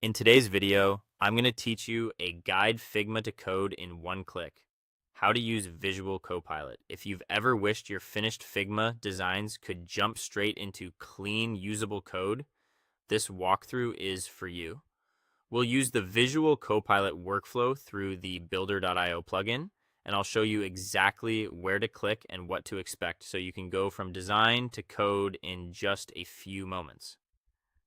In today's video, I'm going to teach you a guide Figma to code in one click. How to use Visual Copilot. If you've ever wished your finished Figma designs could jump straight into clean, usable code, this walkthrough is for you. We'll use the Visual Copilot workflow through the Builder.io plugin, and I'll show you exactly where to click and what to expect so you can go from design to code in just a few moments.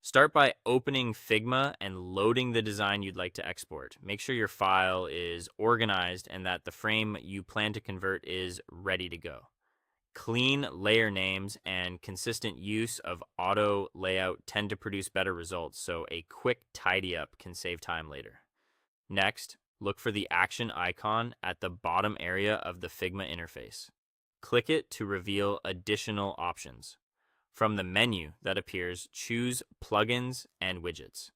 Start by opening Figma and loading the design you'd like to export. Make sure your file is organized and that the frame you plan to convert is ready to go. Clean layer names and consistent use of auto layout tend to produce better results, so a quick tidy up can save time later. Next, look for the action icon at the bottom area of the Figma interface. Click it to reveal additional options. From the menu that appears, choose Plugins and Widgets.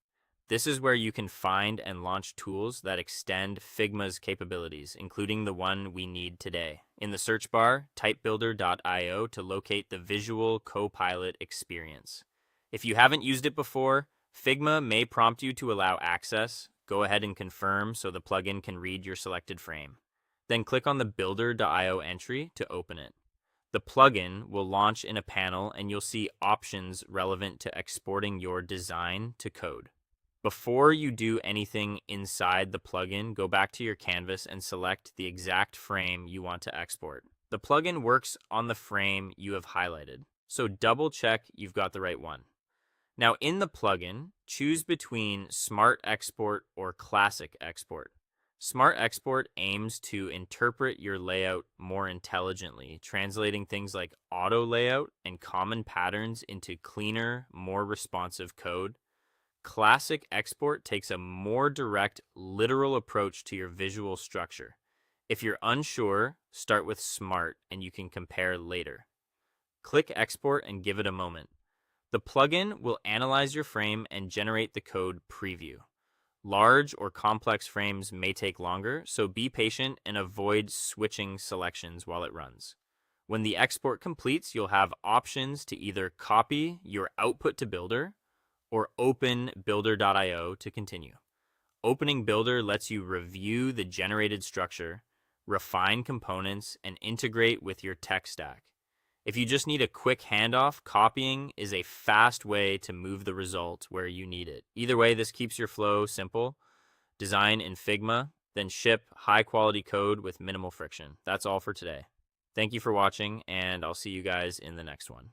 This is where you can find and launch tools that extend Figma's capabilities, including the one we need today. In the search bar, type builder.io to locate the Visual Copilot experience. If you haven't used it before, Figma may prompt you to allow access. Go ahead and confirm so the plugin can read your selected frame. Then click on the builder.io entry to open it. The plugin will launch in a panel and you'll see options relevant to exporting your design to code. Before you do anything inside the plugin, go back to your canvas and select the exact frame you want to export. The plugin works on the frame you have highlighted, so double check you've got the right one. Now in the plugin, choose between Smart Export or Classic Export. Smart Export aims to interpret your layout more intelligently, translating things like auto layout and common patterns into cleaner, more responsive code. Classic Export takes a more direct, literal approach to your visual structure. If you're unsure, start with Smart and you can compare later. Click Export and give it a moment. The plugin will analyze your frame and generate the code preview. Large or complex frames may take longer, so be patient and avoid switching selections while it runs. When the export completes, you'll have options to either copy your output to Builder or open builder.io to continue. Opening Builder lets you review the generated structure, refine components, and integrate with your tech stack. If you just need a quick handoff, copying is a fast way to move the result where you need it. Either way, this keeps your flow simple. Design in Figma, then ship high-quality code with minimal friction. That's all for today. Thank you for watching, and I'll see you guys in the next one.